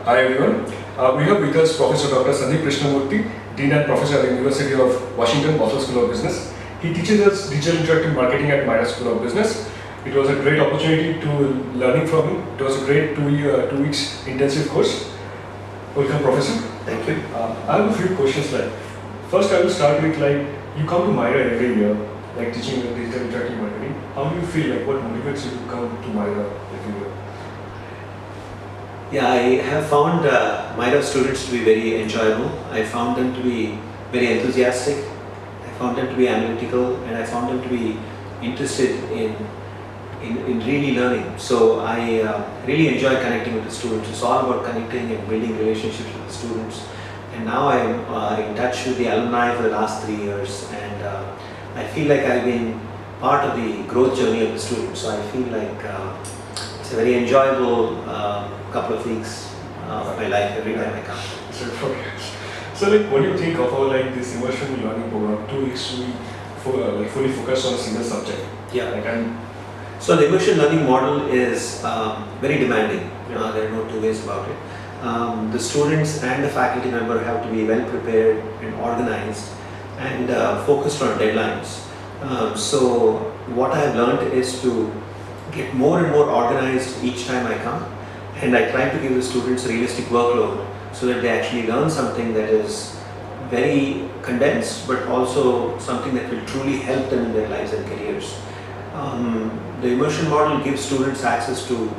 Hi everyone. We have with us Professor Dr.Sandeep Krishnamurthy, Dean and Professor at the University of Washington, Bothell School of Business. He teaches us digital interactive marketing at MYRA School of Business. It was a great opportunity to learning from him. It was a great 2 weeks intensive course. Welcome, Professor. Thank you. I have a few questions. First, I will start with you come to MYRA every year, teaching digital interactive marketing. How do you feel? What motivates you to come to MYRA every year? Yeah, I have found MYRA students to be very enjoyable. I found them to be very enthusiastic. I found them to be analytical, and I found them to be interested in really learning. So I really enjoy connecting with the students. It's all about connecting and building relationships with the students. And now I'm in touch with the alumni for the last 3 years, and I feel like I've been part of the growth journey of the students. So I feel like it's a very enjoyable couple of weeks of my life every time I come. So what do you think of how this immersion learning program, 2 weeks we fully focused on a single subject? Yeah. So the immersion learning model is very demanding. Yeah. There are no two ways about it. The students and the faculty member have to be well prepared and organized and focused on deadlines. So what I have learned is to get more and more organized each time I come, and I try to give the students a realistic workload so that they actually learn something that is very condensed, but also something that will truly help them in their lives and careers. The immersion model gives students access to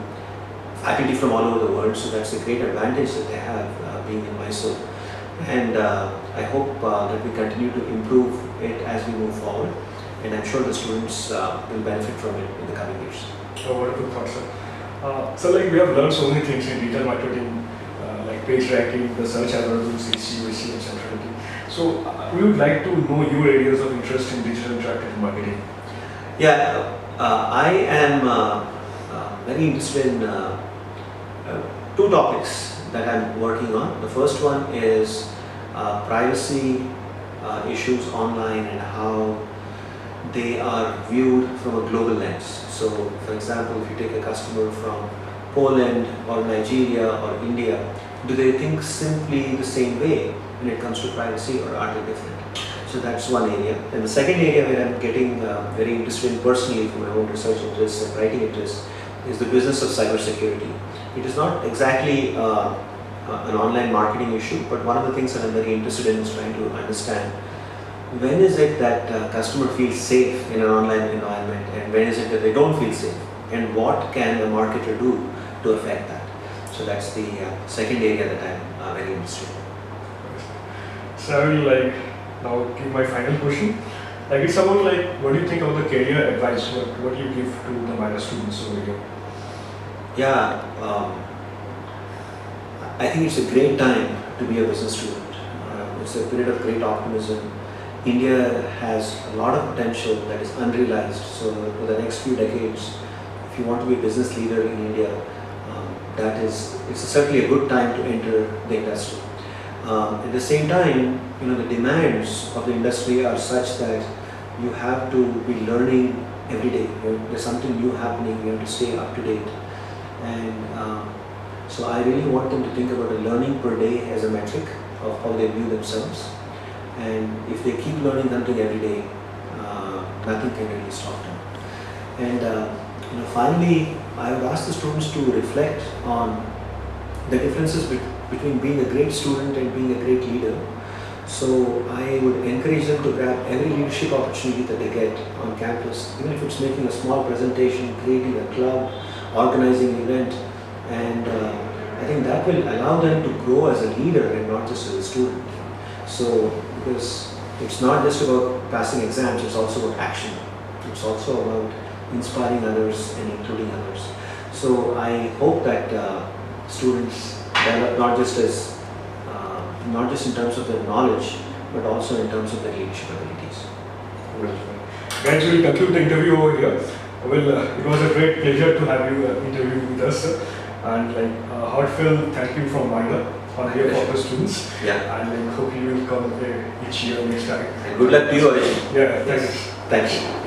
faculty from all over the world, so that's a great advantage that they have being in Mysore. And I hope that we continue to improve it as we move forward, and I'm sure the students will benefit from it in the coming years. Oh, what a good thought, sir. So we have learned so many things in digital marketing, like page ranking, the search algorithms, HCOC, and centrality. So we would like to know your areas of interest in digital interactive marketing. Yeah, I am very interested in two topics that I'm working on. The first one is privacy issues online and how they are viewed from a global lens. So, for example, if you take a customer from Poland or Nigeria or India, do they think simply the same way when it comes to privacy, or are they different? So that's one area. And the second area where I'm getting very interested in personally for my own research interests and writing interests is the business of cybersecurity. It is not exactly an online marketing issue, but one of the things that I'm very interested in is trying to understand when is it that customer feels safe in an online environment, and when is it that they don't feel safe, and what can a marketer do to affect that. So that's the second area that I'm very interested in. So I will now give my final question. It's about what do you think of the career advice? What do you give to the MYRA students over here? Yeah, I think it's a great time to be a business student. It's a period of great optimism. India has a lot of potential that is unrealized. So for the next few decades, if you want to be a business leader in India, it's certainly a good time to enter the industry. At the same time, the demands of the industry are such that you have to be learning every day. There's something new happening. You have to stay up to date. And so I really want them to think about a learning per day as a metric of how they view themselves. And if they keep learning something every day, nothing can really stop them. And finally, I would ask the students to reflect on the differences between being a great student and being a great leader. So I would encourage them to grab every leadership opportunity that they get on campus, even if it's making a small presentation, creating a club, organizing an event. And I think that will allow them to grow as a leader and not just as a student. So, because it's not just about passing exams, it's also about action. It's also about inspiring others and including others. So I hope that students develop not just in terms of their knowledge, but also in terms of their leadership abilities. Well, guys, we'll conclude the interview over here. Well, it was a great pleasure to have you interview with us, and a heartfelt thank you from MYRA on behalf of the students. Yeah. And hope you will come each year next time. And good luck to you, Arish. Yeah, thanks. Thank you.